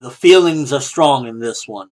The feelings are strong in this one.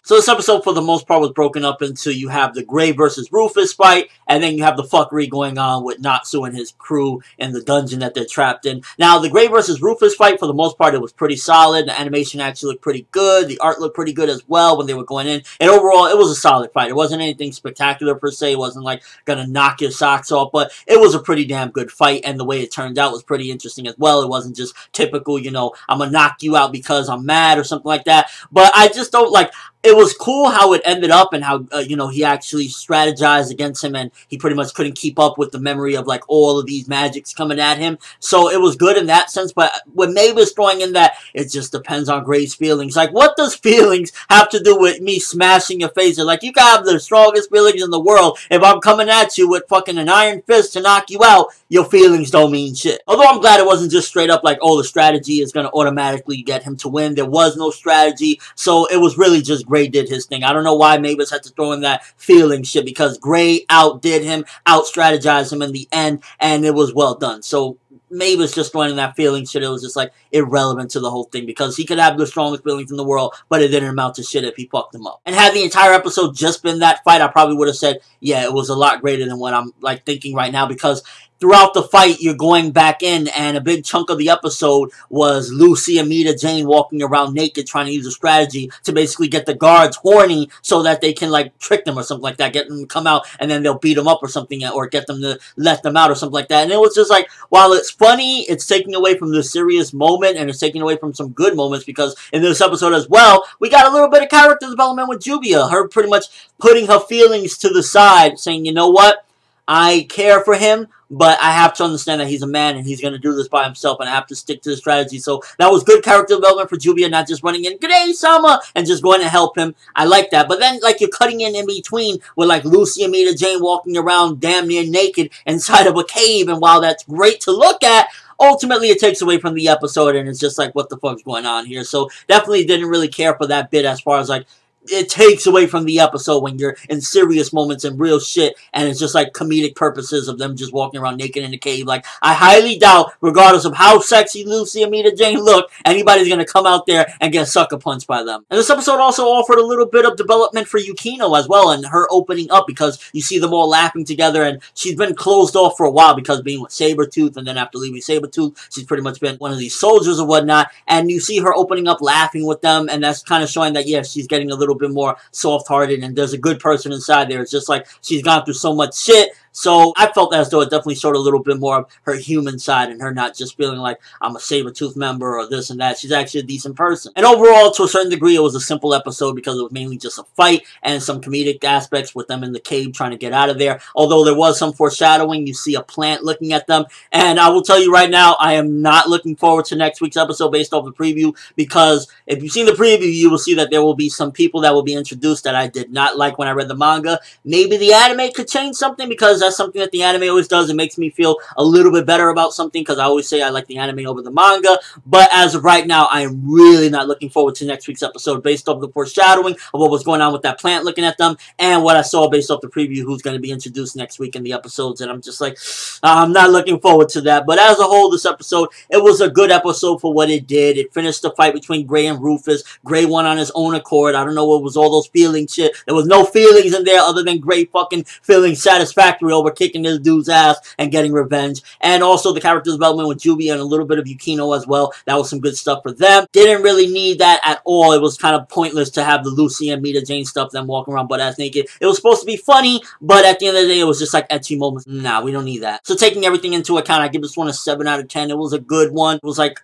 So this episode, for the most part, was broken up into, you have the Gray versus Rufus fight, and then you have the fuckery going on with Natsu and his crew in the dungeon that they're trapped in. Now, the Gray versus Rufus fight, for the most part, it was pretty solid. The animation actually looked pretty good. The art looked pretty good as well when they were going in. And overall, it was a solid fight. It wasn't anything spectacular per se. It wasn't like gonna knock your socks off, but it was a pretty damn good fight, and the way it turned out was pretty interesting as well. It wasn't just typical, you know, I'm gonna knock you out because I'm mad or something like that. But I just don't like... It was cool how it ended up and how, you know, he actually strategized against him and he pretty much couldn't keep up with the memory of, like, all of these magics coming at him. So it was good in that sense, but when Mavis throwing in that, it just depends on Gray's feelings. Like, what does feelings have to do with me smashing your face? Like, you can have the strongest feelings in the world. If I'm coming at you with fucking an iron fist to knock you out, your feelings don't mean shit. Although I'm glad it wasn't just straight up like, oh, the strategy is going to automatically get him to win. There was no strategy, so it was really just Gray did his thing. I don't know why Mavis had to throw in that feeling shit, because Gray outdid him, out-strategized him in the end, and it was well done. So Mavis just throwing in that feeling shit, it was just like irrelevant to the whole thing, because he could have the strongest feelings in the world, but it didn't amount to shit if he fucked him up. And had the entire episode just been that fight, I probably would have said, yeah, it was a lot greater than what I'm like thinking right now, because throughout the fight, you're going back in, and a big chunk of the episode was Lucy and Mirajane walking around naked, trying to use a strategy to basically get the guards horny so that they can, like, trick them or something like that, get them to come out, and then they'll beat them up or something, or get them to let them out or something like that. And it was just like, while it's funny, it's taking away from the serious moment, and it's taking away from some good moments, because in this episode as well, we got a little bit of character development with Jubia, her pretty much putting her feelings to the side, saying, you know what, I care for him, but I have to understand that he's a man and he's going to do this by himself, and I have to stick to the strategy. So that was good character development for Jubia, not just running in, "G'day, Sama," and just going to help him. I like that. But then, like, you're cutting in between with, like, Lucy and Mirajane walking around damn near naked inside of a cave, and while that's great to look at, ultimately it takes away from the episode, and it's just like, what the fuck's going on here? So definitely didn't really care for that bit as far as, like, it takes away from the episode when you're in serious moments and real shit, and it's just like comedic purposes of them just walking around naked in the cave. Like, I highly doubt, regardless of how sexy Lucy and Mirajane look, anybody's gonna come out there and get sucker punched by them. And this episode also offered a little bit of development for Yukino as well, and her opening up, because you see them all laughing together, and she's been closed off for a while because being with Sabretooth, and then after leaving Sabretooth, she's pretty much been one of these soldiers or whatnot, and you see her opening up laughing with them, and that's kind of showing that, yeah, she's getting a little bit more soft-hearted, and there's a good person inside there. It's just like she's gone through so much shit. So I felt as though it definitely showed a little bit more of her human side, and her not just feeling like I'm a Sabretooth member or this and that. She's actually a decent person. And overall, to a certain degree, it was a simple episode because it was mainly just a fight and some comedic aspects with them in the cave trying to get out of there. Although there was some foreshadowing. You see a plant looking at them. And I will tell you right now, I am not looking forward to next week's episode based off the preview, because if you've seen the preview, you will see that there will be some people that will be introduced that I did not like when I read the manga. Maybe the anime could change something, because that's something that the anime always does. It makes me feel a little bit better about something, because I always say I like the anime over the manga. But as of right now, I am really not looking forward to next week's episode based off the foreshadowing of what was going on with that plant looking at them, and what I saw based off the preview who's going to be introduced next week in the episodes. And I'm just like, I'm not looking forward to that. But as a whole, this episode, it was a good episode for what it did. It finished the fight between Gray and Rufus. Gray won on his own accord. I don't know what was all those feeling shit. There was no feelings in there other than Gray fucking feeling satisfactory over kicking this dude's ass and getting revenge. And also the character development with Jubia and a little bit of Yukino as well. That was some good stuff for them. Didn't really need that at all. It was kind of pointless to have the Lucy and Mirajane stuff, them walking around butt-ass naked. It was supposed to be funny, but at the end of the day, it was just like ecchi moments. Nah, we don't need that. So taking everything into account, I give this one a 7 out of 10. It was a good one. It was like,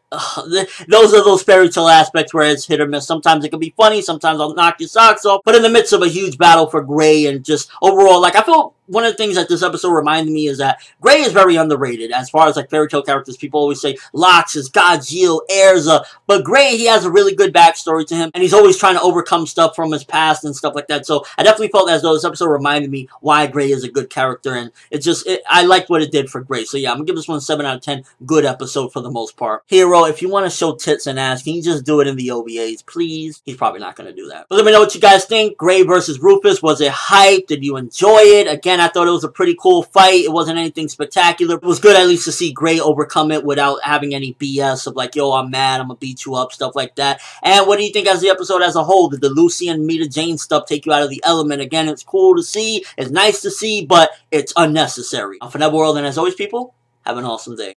those are those fairy tale aspects where it's hit or miss. Sometimes it can be funny, sometimes I'll knock your socks off, but in the midst of a huge battle for Gray, and just overall, like, I feel one of the things that this episode reminded me is that Gray is very underrated as far as like fairy tale characters. People always say Loxus, Gajeel, Erza, but Gray, he has a really good backstory to him, and he's always trying to overcome stuff from his past and stuff like that. So I definitely felt as though this episode reminded me why Gray is a good character, and I liked what it did for Gray. So yeah, I'm gonna give this one a 7 out of 10. Good episode for the most part. Hero, if you want to show tits and ass, can you just do it in the OVAs, please? He's probably not gonna do that. But let me know what you guys think. Gray versus Rufus, was it hype? Did you enjoy it? Again, I thought it was a pretty pretty cool fight. It wasn't anything spectacular. It was good at least to see Gray overcome it without having any BS of like, yo, I'm mad, I'm gonna beat you up, stuff like that. And what do you think as the episode as a whole? Did the Lucy and Mirajane stuff take you out of the element? Again, it's cool to see, it's nice to see, but it's unnecessary. For Networld, and as always, people, have an awesome day.